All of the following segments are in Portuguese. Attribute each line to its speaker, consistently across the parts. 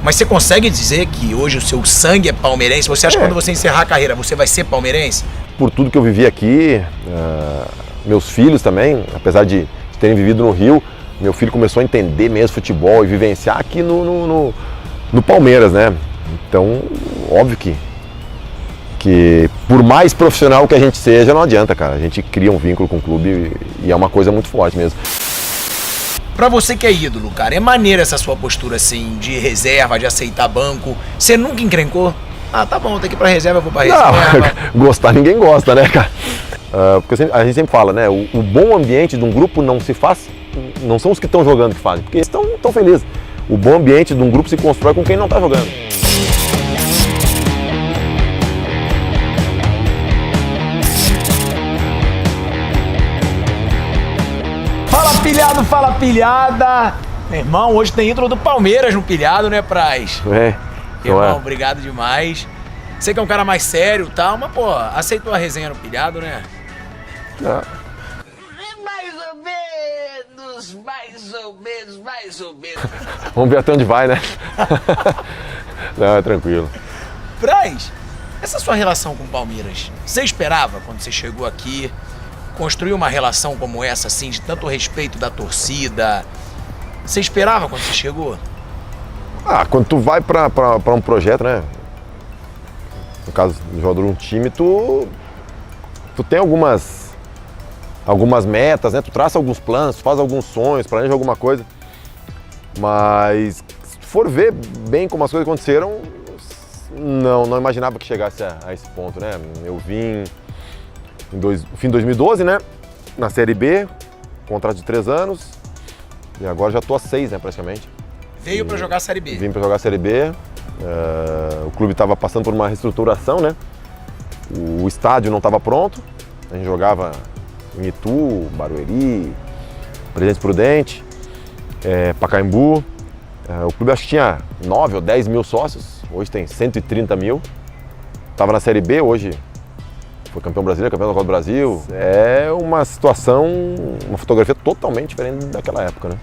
Speaker 1: Mas você consegue dizer que hoje o seu sangue é palmeirense? Você acha que quando você encerrar a carreira, você vai ser palmeirense?
Speaker 2: Por tudo que eu vivi aqui, meus filhos também, apesar de terem vivido no Rio, meu filho começou a entender mesmo futebol e vivenciar aqui no Palmeiras, né? Então, óbvio que por mais profissional que a gente seja, não adianta, cara. A gente cria um vínculo com o clube e é uma coisa muito forte mesmo.
Speaker 1: Pra você que é ídolo, cara, é maneira essa sua postura assim, de reserva, de aceitar banco. Você nunca encrencou? Ah, tá bom, tem que ir pra reserva, eu vou pra reserva.
Speaker 2: Não, gostar ninguém gosta, né, cara? Porque a gente sempre fala, né? O bom ambiente de um grupo não se faz, não são os que estão jogando que fazem, porque eles estão felizes. O bom ambiente de um grupo se constrói com quem não tá jogando.
Speaker 1: Pilhado, fala pilhada! Meu irmão, hoje tem intro do Palmeiras no pilhado, né, Praz? Irmão, obrigado demais. Sei que é um cara mais sério e tal, mas, pô, aceitou a resenha no pilhado, né? Mais ou menos.
Speaker 2: Vamos ver até onde vai, né? Não, é tranquilo.
Speaker 1: Praz, essa sua relação com o Palmeiras, você esperava quando você chegou aqui? Construir uma relação como essa, assim, de tanto respeito da torcida, você esperava quando você chegou?
Speaker 2: Quando tu vai pra um projeto, né? No caso do jogador de um time, tu tem algumas metas, né? Tu traça alguns planos, tu faz alguns sonhos, planeja alguma coisa. Mas se tu for ver bem como as coisas aconteceram, não imaginava que chegasse a esse ponto, né? Eu vim fim de 2012, né? Na Série B, contrato de 3 anos. E agora já tô há 6, né, praticamente.
Speaker 1: Veio para jogar a Série B?
Speaker 2: Vim para jogar a Série B. O clube estava passando por uma reestruturação, né? O estádio não estava pronto. A gente jogava em Itu, Barueri, Presidente Prudente, Pacaembu. O clube acho que tinha 9 ou 10 mil sócios. Hoje tem 130 mil. Estava na Série B, hoje foi campeão brasileiro, campeão da Copa do Brasil. É uma situação, uma fotografia totalmente diferente daquela época, né?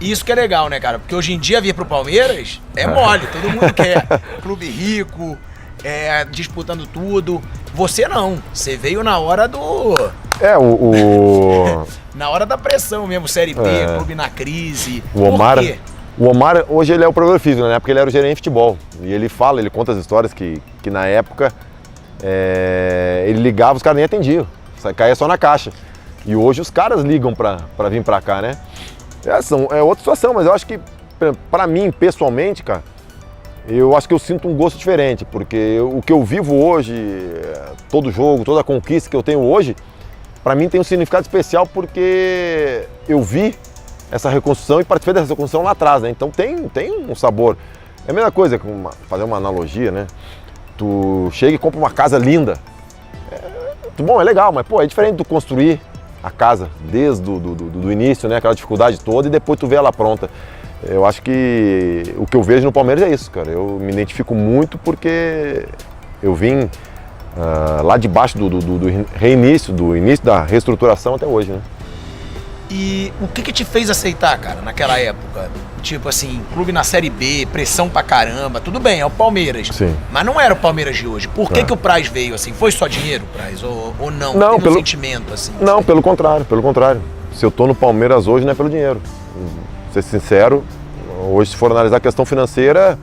Speaker 1: Isso que é legal, né, cara? Porque hoje em dia vir pro Palmeiras é mole, todo mundo quer. Clube rico, disputando tudo. Você não, você veio na hora do... na hora da pressão mesmo, Série B, clube na crise.
Speaker 2: O Omar, hoje ele é o provedor físico, né? Porque ele era o gerente de futebol. E ele conta as histórias que na época ele ligava, os caras nem atendiam. Caía só na caixa. E hoje os caras ligam pra vir pra cá, né? É outra situação, mas eu acho que pra mim, pessoalmente, cara, eu acho que eu sinto um gosto diferente, porque o que eu vivo hoje, todo jogo, toda conquista que eu tenho hoje, pra mim tem um significado especial porque eu vi essa reconstrução e participei dessa reconstrução lá atrás, né? Então tem um sabor. É a mesma coisa, fazer uma analogia, né? Tu chega e compra uma casa linda. Bom, é legal, mas pô, é diferente tu construir a casa desde do início, né? Aquela dificuldade toda e depois tu vê ela pronta. Eu acho que o que eu vejo no Palmeiras é isso, cara. Eu me identifico muito porque eu vim lá de baixo do reinício, do início da reestruturação até hoje, né?
Speaker 1: E o que te fez aceitar, cara, naquela época? Tipo assim, clube na Série B, pressão pra caramba, tudo bem, é o Palmeiras.
Speaker 2: Sim.
Speaker 1: Mas não era o Palmeiras de hoje. Por que o Praz veio assim? Foi só dinheiro, Praz? Ou não?
Speaker 2: Não,
Speaker 1: pelo sentimento, assim?
Speaker 2: Não, pelo contrário. Se eu tô no Palmeiras hoje, não é pelo dinheiro. Pra ser sincero, hoje se for analisar a questão financeira,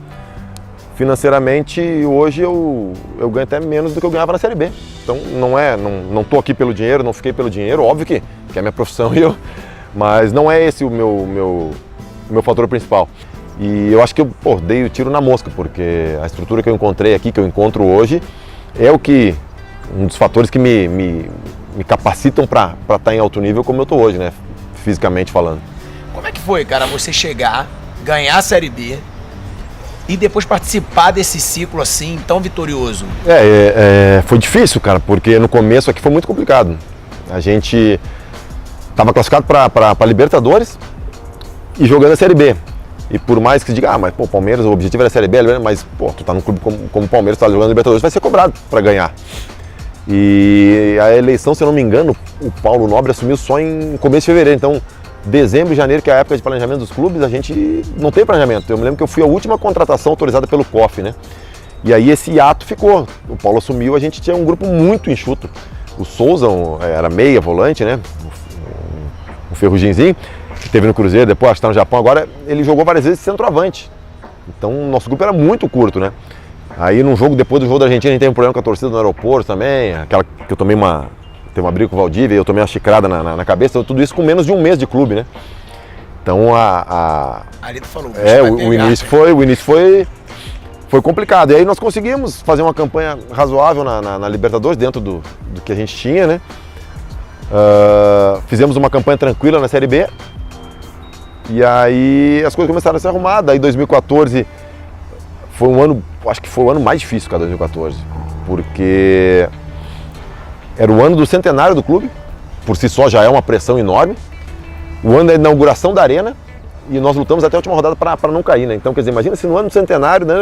Speaker 2: financeiramente hoje eu ganho até menos do que eu ganhava na Série B. Então não tô aqui pelo dinheiro, não fiquei pelo dinheiro, óbvio que é a minha profissão mas não é esse o meu fator principal. E eu acho que eu dei o tiro na mosca, porque a estrutura que eu encontrei aqui, que eu encontro hoje, é um dos fatores que me capacitam para estar em alto nível como eu tô hoje, né? Fisicamente falando.
Speaker 1: Como é que foi, cara, você chegar, ganhar a Série B e depois participar desse ciclo assim, tão vitorioso?
Speaker 2: Foi difícil, cara, porque no começo aqui foi muito complicado. A gente estava classificado para Libertadores e jogando a Série B. E por mais que diga, mas pô, Palmeiras, o objetivo era a Série B, mas pô, tu tá num clube como o Palmeiras, tu tá jogando Libertadores, vai ser cobrado para ganhar. E a eleição, se eu não me engano, o Paulo Nobre assumiu só em começo de fevereiro, então dezembro e janeiro, que é a época de planejamento dos clubes, a gente não tem planejamento. Eu me lembro que eu fui a última contratação autorizada pelo COF, né? E aí esse hiato ficou. O Paulo assumiu, a gente tinha um grupo muito enxuto. O Souza era meia volante, né? O Ferruginzinho, que teve no Cruzeiro, depois acho que está no Japão agora, ele jogou várias vezes centroavante. Então o nosso grupo era muito curto, né? Aí num jogo, depois do jogo da Argentina, a gente teve um problema com a torcida no aeroporto também, aquela que eu tomei teve uma briga com o Valdívia, eu tomei uma chicrada na cabeça, então, tudo isso com menos de um mês de clube, né? Então
Speaker 1: Ali tu falou,
Speaker 2: o início foi complicado. E aí nós conseguimos fazer uma campanha razoável na Libertadores, dentro do que a gente tinha, né? Fizemos uma campanha tranquila na Série B. E aí as coisas começaram a se arrumar. Daí 2014 foi um ano, acho que foi o ano mais difícil, cara, 2014. Porque era o ano do centenário do clube, por si só já é uma pressão enorme. O ano da inauguração da Arena, e nós lutamos até a última rodada para não cair, né? Então, quer dizer, imagina se no ano do centenário, né,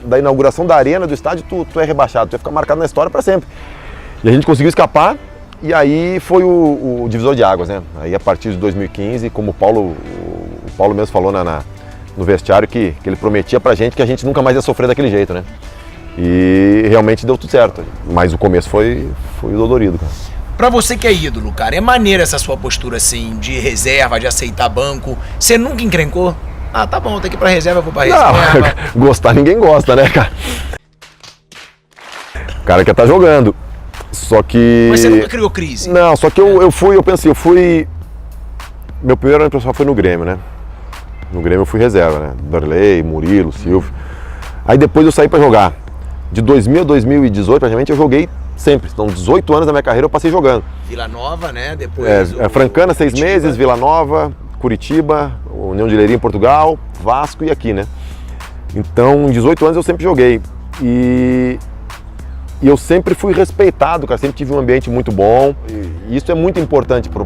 Speaker 2: da inauguração da Arena, do estádio, tu é rebaixado, tu vai ficar marcado na história para sempre. E a gente conseguiu escapar, e aí foi o divisor de águas, né? Aí a partir de 2015, como o Paulo mesmo falou no vestiário, que ele prometia pra gente que a gente nunca mais ia sofrer daquele jeito, né? E realmente deu tudo certo, mas o começo foi dolorido, cara.
Speaker 1: Pra você que é ídolo, cara, é maneira essa sua postura assim, de reserva, de aceitar banco. Você nunca encrencou? Ah, tá bom, tem que ir pra reserva, eu vou pra reserva.
Speaker 2: Não, gostar ninguém gosta, né, cara? O cara quer estar jogando. Só que...
Speaker 1: Mas você nunca criou crise?
Speaker 2: Não, só que eu fui... Meu primeiro ano pessoal foi no Grêmio, né? No Grêmio eu fui reserva, né? Darley, Murilo, Silvio. Aí depois eu saí pra jogar. De 2000 a 2018, praticamente, eu joguei sempre. Então, 18 anos da minha carreira eu passei jogando.
Speaker 1: Vila Nova, né? Depois
Speaker 2: Francana, 6 meses, Vila Nova, Curitiba, União de Leiria em Portugal, Vasco e aqui, né? Então, 18 anos eu sempre joguei. E eu sempre fui respeitado, cara. Sempre tive um ambiente muito bom. E isso é muito importante para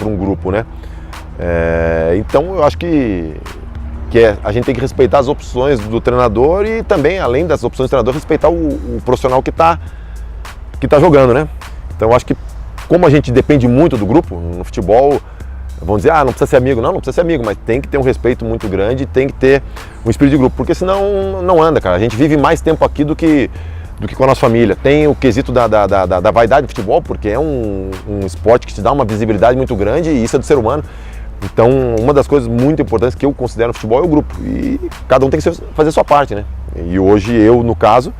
Speaker 2: um grupo, né? Então, eu acho que a gente tem que respeitar as opções do treinador e também, além das opções do treinador, respeitar o profissional que tá jogando, né? Então eu acho que, como a gente depende muito do grupo, no futebol, vão dizer, não precisa ser amigo. Não precisa ser amigo, mas tem que ter um respeito muito grande, tem que ter um espírito de grupo, porque senão não anda, cara. A gente vive mais tempo aqui do que com a nossa família. Tem o quesito da vaidade do futebol, porque é um esporte que te dá uma visibilidade muito grande e isso é do ser humano. Então, uma das coisas muito importantes que eu considero no futebol é o grupo. E cada um tem que fazer a sua parte, né? E hoje eu, no caso,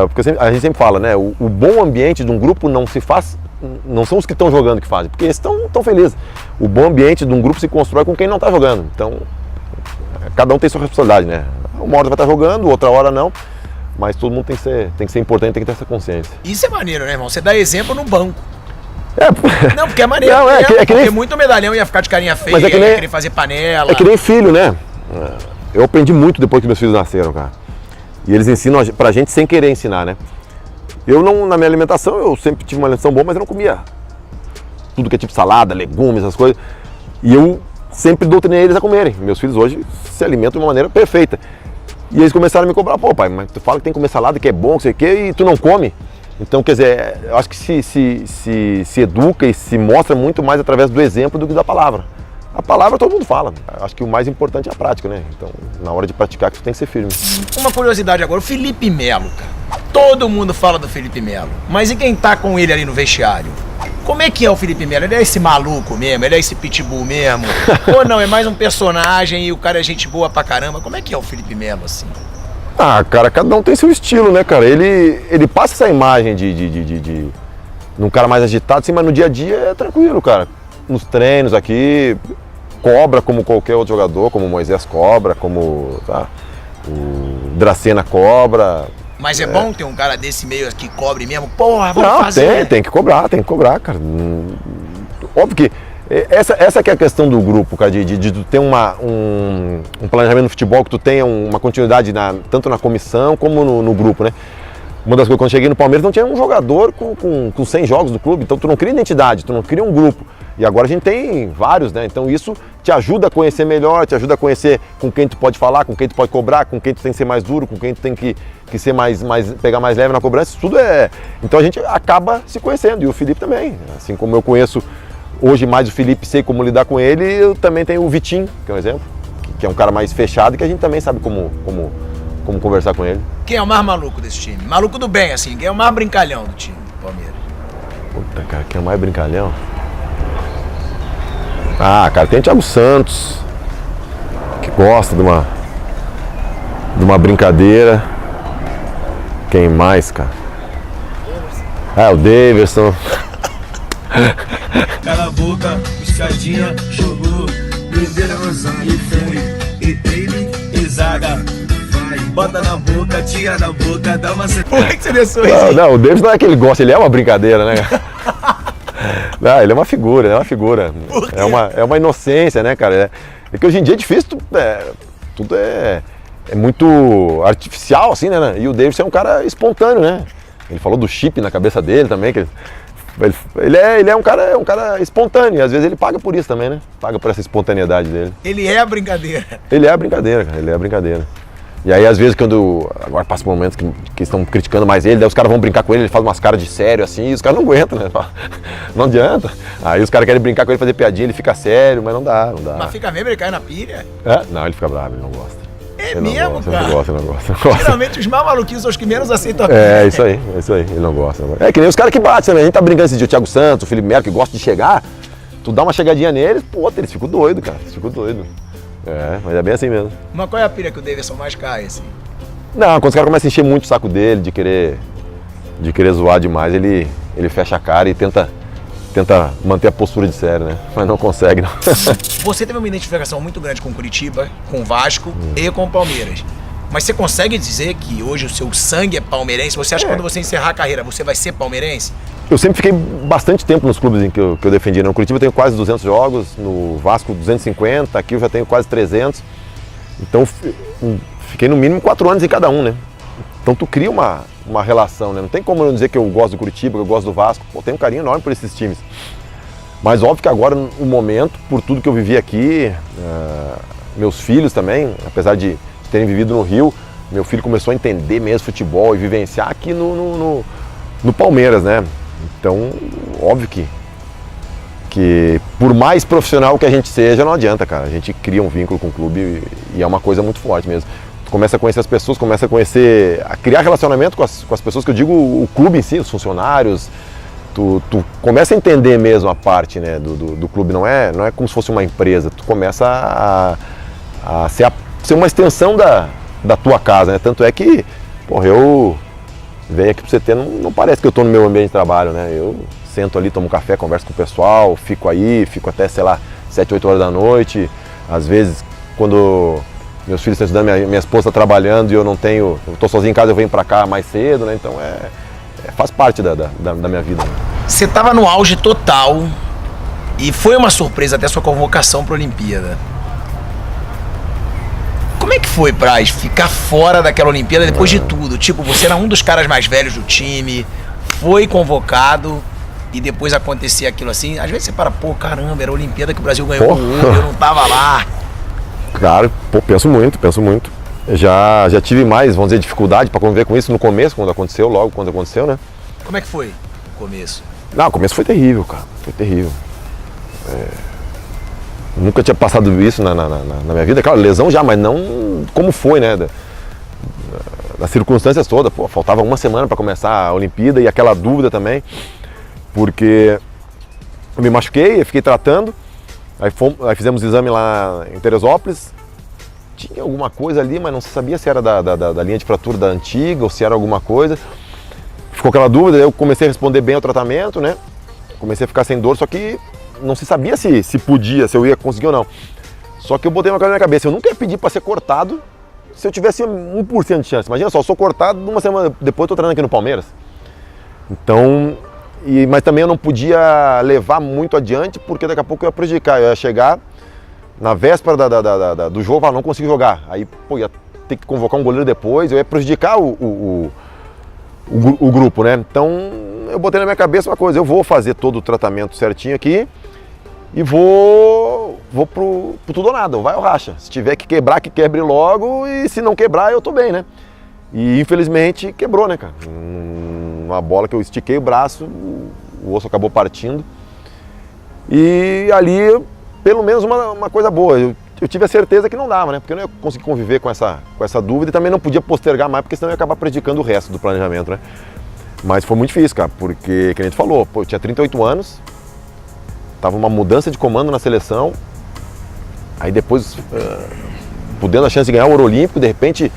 Speaker 2: porque a gente sempre fala, né? O bom ambiente de um grupo não são os que estão jogando que fazem, porque eles estão felizes. O bom ambiente de um grupo se constrói com quem não está jogando. Então, cada um tem sua responsabilidade, né? Uma hora vai estar jogando, outra hora não. Mas todo mundo tem que ser importante, tem que ter essa consciência.
Speaker 1: Isso é maneiro, né, irmão? Você dá exemplo no banco. Não, porque é maneiro. Porque muito medalhão ia ficar de carinha feia, ia querer fazer panela.
Speaker 2: É que nem filho, né? Eu aprendi muito depois que meus filhos nasceram, cara. E eles ensinam pra gente sem querer ensinar, né? Na minha alimentação, eu sempre tive uma alimentação boa, mas eu não comia tudo que é tipo salada, legumes, essas coisas. E eu sempre doutrinei eles a comerem. Meus filhos hoje se alimentam de uma maneira perfeita. E eles começaram a me cobrar, pô pai, mas tu fala que tem que comer salada, que é bom, que sei o quê, e tu não come. Então, quer dizer, eu acho que se educa e se mostra muito mais através do exemplo do que da palavra. A palavra todo mundo fala. Acho que o mais importante é a prática, né? Então, na hora de praticar, que tu tem que ser firme.
Speaker 1: Uma curiosidade agora, o Felipe Melo, cara. Todo mundo fala do Felipe Melo. Mas e quem tá com ele ali no vestiário? Como é que é o Felipe Melo? Ele é esse maluco mesmo? Ele é esse pitbull mesmo? Ou não, é mais um personagem e o cara é gente boa pra caramba? Como é que é o Felipe Melo, assim?
Speaker 2: Cara, cada um tem seu estilo, né, cara? Ele passa essa imagem de um cara mais agitado, assim, mas no dia a dia é tranquilo, cara. Nos treinos aqui, cobra como qualquer outro jogador, como o Moisés cobra, como o Dracena cobra.
Speaker 1: Mas é bom ter um cara desse meio que cobre mesmo? Porra, vamos fazer.
Speaker 2: Tem que cobrar, cara. Óbvio que essa que é a questão do grupo, cara, de tu ter um planejamento no futebol, que tu tenha uma continuidade tanto na comissão como no grupo, né? Uma das coisas, quando eu cheguei no Palmeiras, não tinha um jogador com 100 jogos do clube, então tu não cria identidade, tu não cria um grupo. E agora a gente tem vários, né? Então isso te ajuda a conhecer melhor, te ajuda a conhecer com quem tu pode falar, com quem tu pode cobrar, com quem tu tem que ser mais duro, com quem tu tem que ser pegar mais leve na cobrança. Isso tudo Então a gente acaba se conhecendo, e o Felipe também. Assim como eu conheço Hoje mais o Felipe, sei como lidar com ele, e eu também tenho o Vitinho, que é um exemplo, que é um cara mais fechado e que a gente também sabe como conversar com ele.
Speaker 1: Quem é o mais maluco desse time? Maluco do bem, assim, quem é o mais brincalhão do time do Palmeiras?
Speaker 2: Puta, cara, quem é o mais brincalhão? Ah, cara, tem o Thiago Santos, que gosta de uma brincadeira. Quem mais, cara? O Daverson.
Speaker 3: Cala a boca, piscadinha, jogou, doideira no zangue, foi, e ele, e zaga, vai, bota na boca, tira da boca, dá uma...
Speaker 1: Por que você desceu isso?
Speaker 2: Não, o Daverson não é que ele gosta, ele é uma brincadeira, né? Não, ele é uma figura, é uma inocência, né, cara? É que hoje em dia é difícil, tudo é muito artificial, assim, né? E o Daverson é um cara espontâneo, né? Ele falou do chip na cabeça dele também, que ele é um cara espontâneo, e às vezes ele paga por isso também, né? Paga por essa espontaneidade dele.
Speaker 1: Ele é a brincadeira.
Speaker 2: Ele é a brincadeira, cara, ele é a brincadeira. E aí, às vezes, agora passa momentos que estão criticando mais ele, daí os caras vão brincar com ele, ele faz umas caras de sério assim, e os caras não aguentam, né? Não adianta. Aí os caras querem brincar com ele, fazer piadinha, ele fica sério, mas não dá.
Speaker 1: Mas fica mesmo, ele cai na pilha?
Speaker 2: Não, ele fica bravo, ele não gosta.
Speaker 1: É
Speaker 2: ele
Speaker 1: mesmo,
Speaker 2: não
Speaker 1: cara?
Speaker 2: Ele não gosta.
Speaker 1: Geralmente os mais maluquinhos são os que menos aceitam a pilha.
Speaker 2: É isso aí, ele não gosta. É que nem os caras que batem também, a gente tá brincando esse dia, o Thiago Santos, o Felipe Melo, que gosta de chegar, tu dá uma chegadinha neles, eles ficam doidos, cara, mas é bem assim mesmo.
Speaker 1: Mas qual é a pilha que o Daverson mais cai, assim?
Speaker 2: Não, quando os caras começam a encher muito o saco dele, de querer zoar demais, ele fecha a cara e tenta manter a postura de sério, né? Mas não consegue, não.
Speaker 1: Você teve uma identificação muito grande com o Curitiba, com o Vasco e com o Palmeiras. Mas você consegue dizer que hoje o seu sangue é palmeirense? Você acha que quando você encerrar a carreira, você vai ser palmeirense?
Speaker 2: Eu sempre fiquei bastante tempo nos clubes em que eu defendi. No Curitiba eu tenho quase 200 jogos, no Vasco 250, aqui eu já tenho quase 300. Então fiquei no mínimo 4 anos em cada um, né? Então tu cria uma relação, né? Não tem como eu dizer que eu gosto do Curitiba, que eu gosto do Vasco. Eu tenho um carinho enorme por esses times. Mas óbvio que agora, no momento, por tudo que eu vivi aqui, meus filhos também, apesar de terem vivido no Rio, meu filho começou a entender mesmo futebol e vivenciar aqui no Palmeiras, né? Então, óbvio que por mais profissional que a gente seja, não adianta, cara. A gente cria um vínculo com o clube e é uma coisa muito forte mesmo. Tu começa a conhecer as pessoas, a criar relacionamento com as pessoas, que eu digo o clube em si, os funcionários. Tu começa a entender mesmo a parte, né, do clube, não é como se fosse uma empresa. Tu começa a ser uma extensão da tua casa, né? Tanto é que, eu venho aqui pro CT, não parece que eu estou no meu ambiente de trabalho, né? Eu sento ali, tomo um café, converso com o pessoal, fico até, 7, 8 horas da noite. Às vezes, quando meus filhos estão estudando, minha esposa está trabalhando e eu estou sozinho em casa, eu venho para cá mais cedo, né? Então faz parte da minha vida.
Speaker 1: Você estava no auge total e foi uma surpresa até sua convocação para a Olimpíada. Como é que foi, Praz, ficar fora daquela Olimpíada depois de tudo? Tipo, você era um dos caras mais velhos do time, foi convocado e depois acontecia aquilo assim. Às vezes você caramba, era a Olimpíada que o Brasil ganhou ouro, eu não tava lá.
Speaker 2: Claro, penso muito. Já tive mais, vamos dizer, dificuldade para conviver com isso no começo, logo quando aconteceu, né?
Speaker 1: Como é que foi o começo?
Speaker 2: Não, o começo foi terrível, cara, foi terrível. Nunca tinha passado isso na minha vida, claro, lesão já, mas não como foi, né? Das circunstâncias todas, faltava uma semana para começar a Olimpíada e aquela dúvida também, porque eu me machuquei, eu fiquei tratando, aí fizemos o exame lá em Teresópolis, tinha alguma coisa ali, mas não se sabia se era da linha de fratura da antiga ou se era alguma coisa. Ficou aquela dúvida, eu comecei a responder bem ao tratamento, né? Comecei a ficar sem dor, só que não se sabia se podia, se eu ia conseguir ou não. Só que eu botei uma coisa na minha cabeça, eu nunca ia pedir para ser cortado se eu tivesse 1% de chance. Imagina só, eu sou cortado, uma semana depois eu tô treinando aqui no Palmeiras. Então, mas também eu não podia levar muito adiante, porque daqui a pouco eu ia prejudicar, eu ia chegar na véspera do jogo, não consigo jogar. Aí, ia ter que convocar um goleiro depois, eu ia prejudicar o grupo, né? Então, eu botei na minha cabeça uma coisa, eu vou fazer todo o tratamento certinho aqui e vou pro tudo ou nada, vai ou racha. Se tiver que quebrar, que quebre logo, e se não quebrar, eu tô bem, né? E infelizmente quebrou, né, cara? Uma bola que eu estiquei o braço, o osso acabou partindo. E ali, pelo menos uma coisa boa, eu tive a certeza que não dava, né? Porque eu não ia conseguir conviver com essa dúvida e também não podia postergar mais, porque senão eu ia acabar prejudicando o resto do planejamento, né? Mas foi muito difícil, cara, porque, que a gente falou, pô, eu tinha 38 anos, tava uma mudança de comando na seleção, aí depois, podendo a chance de ganhar o Ouro Olímpico, de repente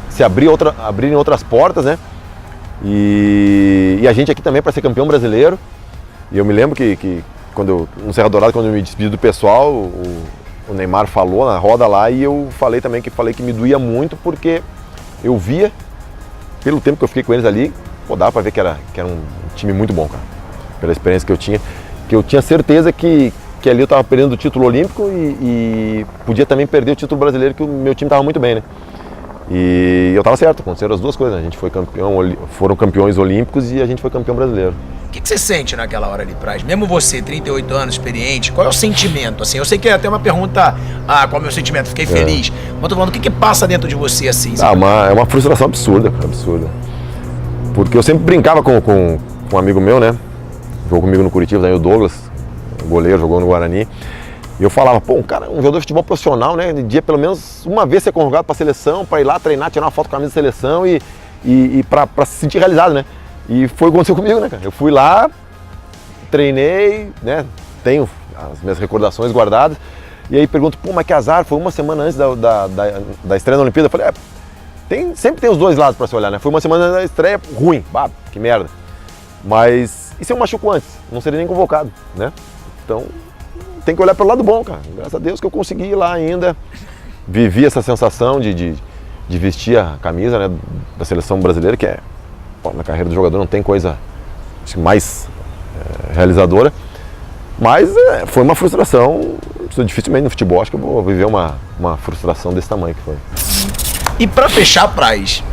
Speaker 2: se abrirem outras portas, né? E a gente aqui também para ser campeão brasileiro. E eu me lembro que no Serra Dourada, quando eu me despedi do pessoal, o Neymar falou na roda lá e eu falei também que me doía muito, porque eu via, pelo tempo que eu fiquei com eles ali, pô, dava para ver que era um time muito bom, cara. Pela experiência que eu tinha certeza que ali eu estava perdendo o título olímpico e podia também perder o título brasileiro, que o meu time estava muito bem, né? E eu estava certo, aconteceram as duas coisas, né? A gente foi foram campeões olímpicos e a gente foi campeão brasileiro.
Speaker 1: O que você sente naquela hora ali, Praz? Mesmo você, 38 anos, experiente, qual é o sentimento? Assim, eu sei que é até uma pergunta, qual é o meu sentimento? Fiquei feliz. Mas tô falando, o que passa dentro de você assim?
Speaker 2: É uma frustração absurda, absurda. Porque eu sempre brincava com um amigo meu, né? Jogou comigo no Curitiba, daí o Douglas, o goleiro, jogou no Guarani. E eu falava, pô, um jogador de futebol profissional, né? De dia pelo menos uma vez ser convocado para a seleção, para ir lá treinar, tirar uma foto com a camisa da seleção e para se sentir realizado, né? E foi o que aconteceu comigo, né, cara? Eu fui lá, treinei, né? Tenho as minhas recordações guardadas. E aí pergunto, pô, mas que azar, foi uma semana antes da estreia na Olimpíada. Eu falei, sempre tem os dois lados para se olhar, né? Foi uma semana da estreia ruim, que merda. Mas e se eu machuco antes? Não seria nem convocado, né? Então tem que olhar pelo lado bom, cara. Graças a Deus que eu consegui ir lá ainda. Vivi essa sensação de vestir a camisa, né, da seleção brasileira, que na carreira do jogador não tem coisa mais realizadora. Mas foi uma frustração. Dificilmente no futebol acho que eu vou viver uma frustração desse tamanho que foi.
Speaker 1: E pra fechar, Praz,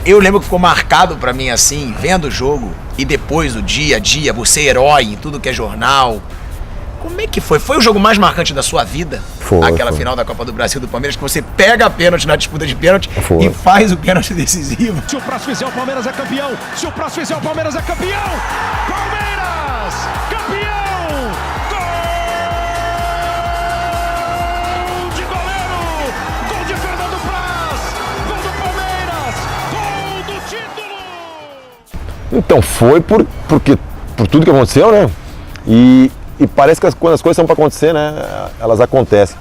Speaker 1: eu lembro que ficou marcado pra mim assim, vendo o jogo e depois o dia a dia, você herói em tudo que é jornal. Como é que foi? Foi o jogo mais marcante da sua vida? Aquela final da Copa do Brasil do Palmeiras, que você pega a pênalti na disputa de pênalti e faz o pênalti decisivo.
Speaker 4: Se o próximo fizer, o Palmeiras é campeão! Se o próximo fizer, o Palmeiras é campeão! Palmeiras! Campeão! Gol de goleiro! Gol de Fernando Praz! Gol do Palmeiras! Gol do título!
Speaker 2: Então foi por tudo que aconteceu, né? E parece que quando as coisas são para acontecer, né, elas acontecem.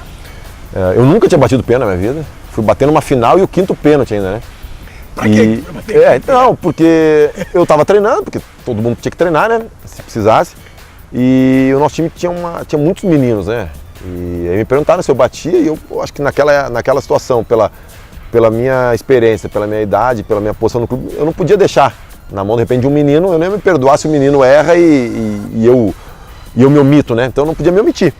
Speaker 2: Eu nunca tinha batido pênalti na minha vida. Fui bater numa final e o 5º pênalti ainda, né? Não, porque eu estava treinando, porque todo mundo tinha que treinar, né, se precisasse. E o nosso time tinha muitos meninos, né? E aí me perguntaram se eu batia e eu acho que naquela situação, pela minha experiência, pela minha idade, pela minha posição no clube, eu não podia deixar na mão de repente de um menino. Eu nem me perdoar se o menino erra e eu me omito, né? Então eu não podia me omitir.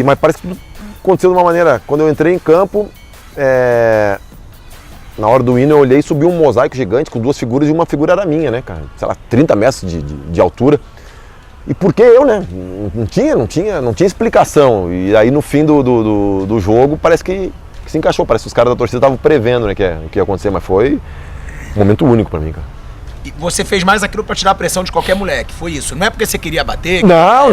Speaker 2: Mas parece que tudo aconteceu de uma maneira. Quando eu entrei em campo, na hora do hino eu olhei e subi um mosaico gigante com 2 figuras e uma figura era minha, né, cara? Sei lá, 30 metros de altura. E por que eu, né? Não tinha explicação. E aí no fim do jogo parece que se encaixou. Parece que os caras da torcida estavam prevendo, né, que ia acontecer, mas foi um momento único pra mim, cara.
Speaker 1: E você fez mais aquilo pra tirar a pressão de qualquer moleque, foi isso? Não é porque você queria bater?
Speaker 2: Não.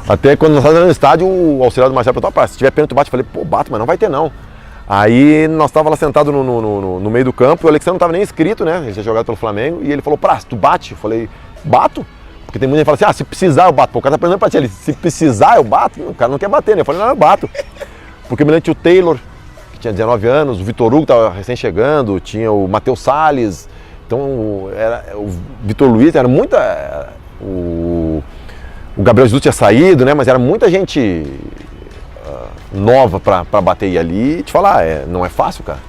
Speaker 2: Até quando nós estávamos no estádio, o auxiliar do Marcelo perguntou, se tiver pênalti, tu bate. Eu falei, pô, bato, mas não vai ter não. Aí nós estávamos lá sentados no meio do campo, e o Alexandre não estava nem inscrito, né? Ele tinha jogado pelo Flamengo, e ele falou, tu bate? Eu falei, bato? Porque tem muita gente que fala assim, se precisar eu bato. Pô, o cara tá aprendendo pra ti ali, se precisar eu bato? O cara não quer bater, né? Eu falei, não, eu bato. Porque eu me lembro que o Taylor, que tinha 19 anos, o Vitor Hugo estava recém chegando, tinha o Matheus Salles. Então, o Vitor Luiz, era muita... O Gabriel Jesus tinha saído, né? Mas era muita gente nova para bater. E ali, te falar, não é fácil, cara.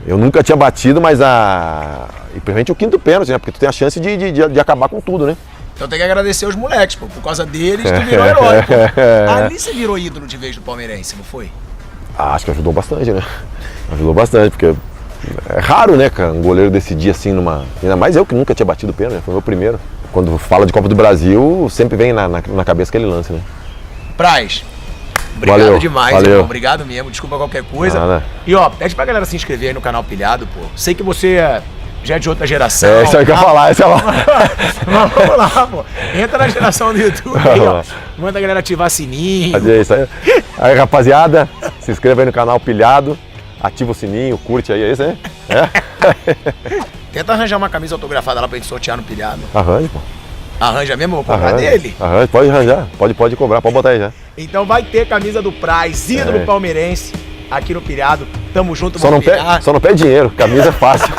Speaker 2: Eu nunca tinha batido, mas e principalmente o 5º pênalti, né? Porque tu tem a chance de acabar com tudo, né?
Speaker 1: Então tem que agradecer os moleques, pô. Por causa deles, tu virou herói, pô. Ali você virou ídolo de vez do palmeirense, não foi?
Speaker 2: Acho que ajudou bastante, né? Ajudou bastante, porque... É raro, né, cara, um goleiro decidir assim ainda mais eu que nunca tinha batido pênalti, né? Foi o meu primeiro. Quando fala de Copa do Brasil, sempre vem na cabeça aquele lance, né?
Speaker 1: Praz, obrigado demais, irmão. Obrigado mesmo, desculpa qualquer coisa.
Speaker 2: Nada.
Speaker 1: E pede pra galera se inscrever aí no canal Pilhado, pô. Sei que você já é de outra geração.
Speaker 2: É, isso aí que eu ia falar, essa é lá.
Speaker 1: Vamos lá, pô. Entra na geração do YouTube aí, ó. Manda a galera ativar sininho.
Speaker 2: É isso aí. Aí, rapaziada, se inscreva aí no canal Pilhado, ativa o sininho, curte aí, é isso aí? É?
Speaker 1: Tenta arranjar uma camisa autografada lá pra gente sortear no Pilhado.
Speaker 2: Arranje, pô.
Speaker 1: Arranja mesmo? Eu vou cobrar dele?
Speaker 2: Arranja, pode arranjar, pode cobrar, pode botar aí já.
Speaker 1: Então vai ter camisa do Praz, ídolo palmeirense, aqui no Pilhado. Tamo junto,
Speaker 2: Só não pede dinheiro, camisa é fácil.